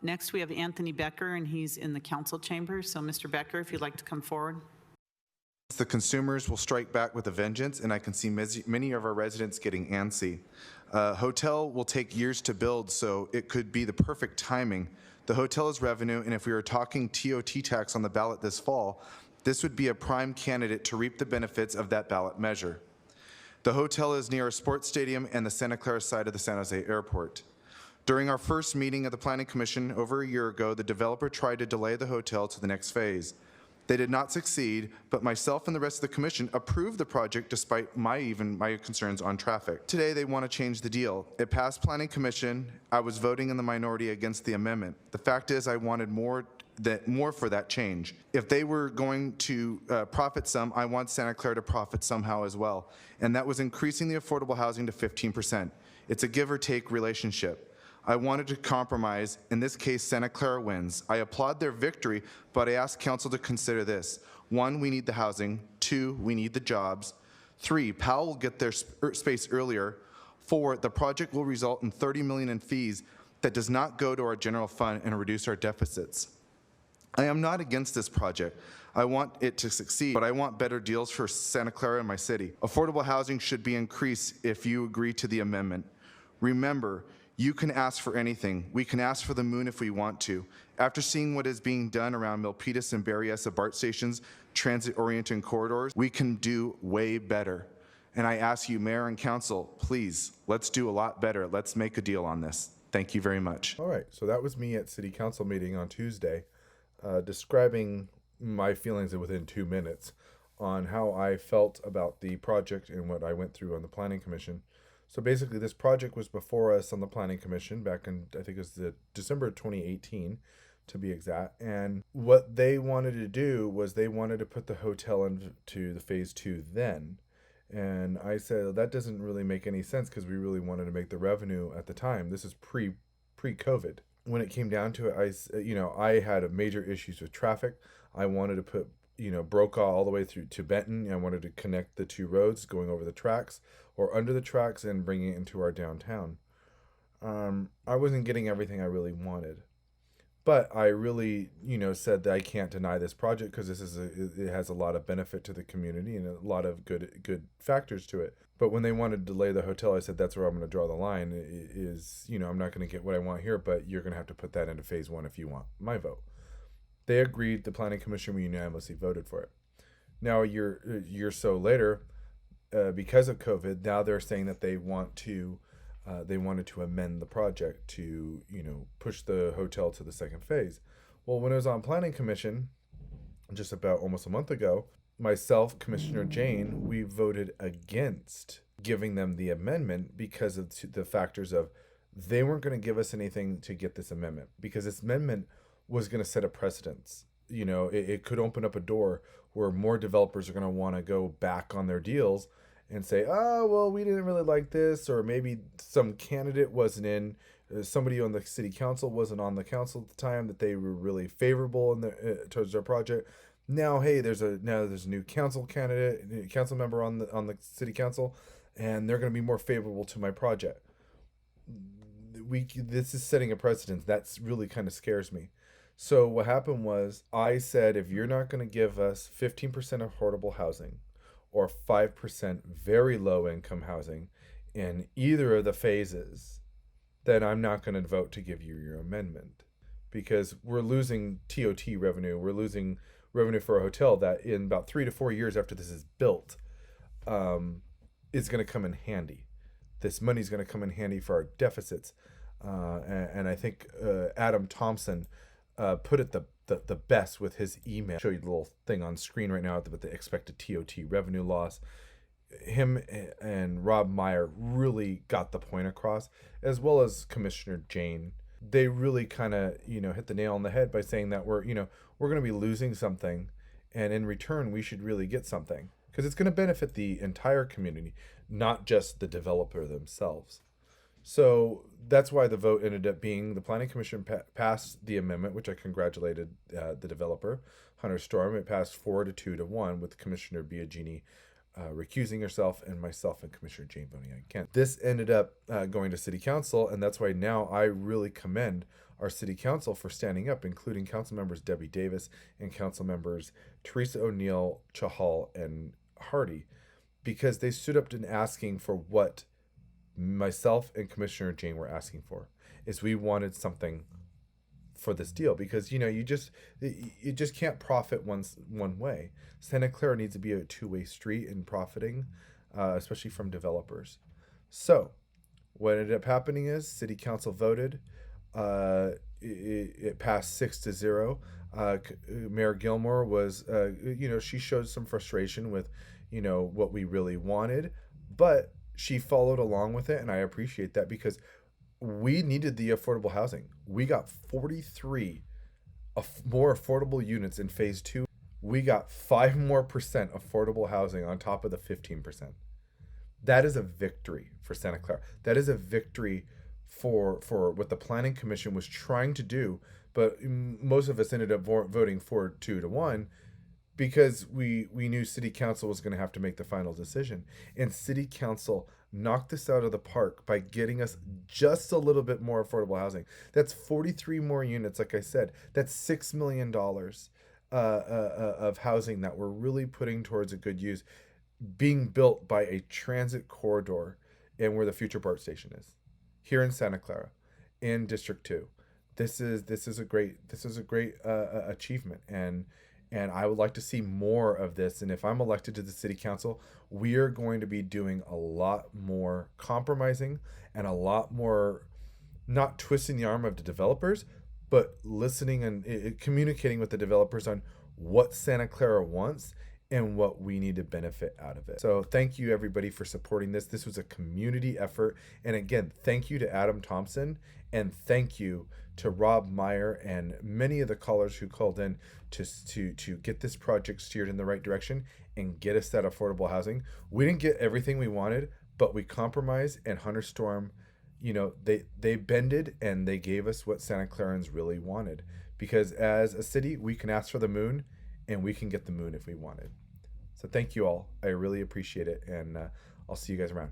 Next, we have Anthony Becker, and he's in the council chamber. So, Mr. Becker, if you'd like to come forward. The consumers will strike back with a vengeance, and I can see many of our residents getting antsy. Hotel will take years to build, so it could be the perfect timing. The hotel is revenue, and if we were talking TOT tax on the ballot this fall, this would be a prime candidate to reap the benefits of that ballot measure. The hotel is near a sports stadium and the Santa Clara side of the San Jose Airport. During our first meeting of the Planning Commission over a year ago, the developer tried to delay the hotel to the next phase. They did not succeed, but myself and the rest of the commission approved the project despite my concerns on traffic. Today, they want to change the deal. It passed Planning Commission. I was voting in the minority against the amendment. The fact is, I wanted more for that change. If they were going to profit some, I want Santa Clara to profit somehow as well. And that was increasing the affordable housing to 15%. It's a give or take relationship. I wanted to compromise. In this case, Santa Clara wins. I applaud their victory, but I ask council to consider this. 1, we need the housing. 2, we need the jobs. 3, Powell will get their space earlier. 4, the project will result in $30 million in fees that does not go to our general fund and reduce our deficits. I am not against this project. I want it to succeed, but I want better deals for Santa Clara and my city. Affordable housing should be increased if you agree to the amendment. Remember, you can ask for anything. We can ask for the moon if we want to. After seeing what is being done around Milpitas and Berryessa BART stations, transit-oriented corridors, we can do way better. And I ask you, Mayor and Council, please, let's do a lot better. Let's make a deal on this. Thank you very much. All right, so that was me at City Council meeting on Tuesday, describing my feelings within 2 minutes on how I felt about the project and what I went through on the Planning Commission. So basically, this project was before us on the Planning Commission back in, I think it was the December of 2018, to be exact. And what they wanted to do was they wanted to put the hotel into the phase 2 then. And I said, that doesn't really make any sense because we really wanted to make the revenue at the time. This is pre-COVID. When it came down to it, I had major issues with traffic. I wanted to put, Brokaw all the way through to Benton. I wanted to connect the 2 roads going over the tracks or under the tracks and bringing it into our downtown. I wasn't getting everything I really wanted. But I really, said that I can't deny this project because it has a lot of benefit to the community and a lot of good factors to it. But when they wanted to delay the hotel, I said that's where I'm going to draw the line. Is I'm not going to get what I want here, but you're going to have to put that into phase 1 if you want my vote. They agreed. The Planning Commission unanimously voted for it. Now a year so later, because of COVID, now they're saying that they wanted to amend the project to, push the hotel to the second phase. Well, when it was on Planning Commission, just about almost a month ago, myself, Commissioner Jane, we voted against giving them the amendment because of the factors of they weren't going to give us anything to get this amendment because this amendment was going to set a precedence. It could open up a door where more developers are going to want to go back on their deals and say, oh, well, we didn't really like this, or maybe some candidate wasn't in, somebody on the city council wasn't on the council at the time that they were really favorable towards their project. Now, hey, there's a new council member on the city council, and they're going to be more favorable to my project. This is setting a precedent. That's really kind of scares me. So what happened was I said, if you're not going to give us 15% affordable housing or 5% very low income housing in either of the phases, then I'm not going to vote to give you your amendment because we're losing TOT revenue. We're losing revenue for a hotel that in about 3 to 4 years after this is built is going to come in handy. This money is going to come in handy for our deficits. And I think Adam Thompson put it the best with his email. I'll show you the little thing on screen right now with the expected TOT revenue loss. Him and Rob Meyer really got the point across, as well as Commissioner Jane. They really kind of hit the nail on the head by saying that we're going to be losing something, and in return we should really get something because it's going to benefit the entire community, not just the developer themselves. So that's why the vote ended up being the Planning Commission passed the amendment, which I congratulated the developer, Hunter Storm. It passed 4-2 to 1 with Commissioner Biagini recusing herself and myself and Commissioner Jane voting against. This ended up going to City Council, and that's why now I really commend our city council for standing up, including council members Debbie Davis and council members Teresa O'Neill, Chahal, and Hardy, because they stood up and asking for what myself and Commissioner Jane were asking for, is we wanted something for this deal, because you just can't profit one way. Santa Clara needs to be a two-way street in profiting, especially from developers. So what ended up happening is city council voted. It passed 6-0. Mayor Gilmore was, she showed some frustration with, what we really wanted, but she followed along with it, and I appreciate that, because we needed the affordable housing. We got 43 more affordable units in phase 2. We got 5% more affordable housing on top of the 15%. That is a victory for Santa Clara. That is a victory for what the Planning Commission was trying to do, but most of us ended up voting for 2-1, because we knew City Council was going to have to make the final decision. And City Council knocked this out of the park by getting us just a little bit more affordable housing. That's 43 more units, like I said. That's $6 million of housing that we're really putting towards a good use, being built by a transit corridor and where the future BART station is, here in Santa Clara, in District 2. This is a great achievement, and I would like to see more of this. And if I'm elected to the city council, we are going to be doing a lot more compromising and a lot more, not twisting the arm of the developers, but listening and communicating with the developers on what Santa Clara wants and what we need to benefit out of it. So thank you, everybody, for supporting this. This was a community effort. And again, thank you to Adam Thompson, and thank you to Rob Meyer and many of the callers who called in to get this project steered in the right direction and get us that affordable housing. We didn't get everything we wanted, but we compromised, and Hunter Storm, they bended and they gave us what Santa Clarans really wanted. Because as a city, we can ask for the moon, and we can get the moon if we wanted. So thank you all. I really appreciate it, and I'll see you guys around.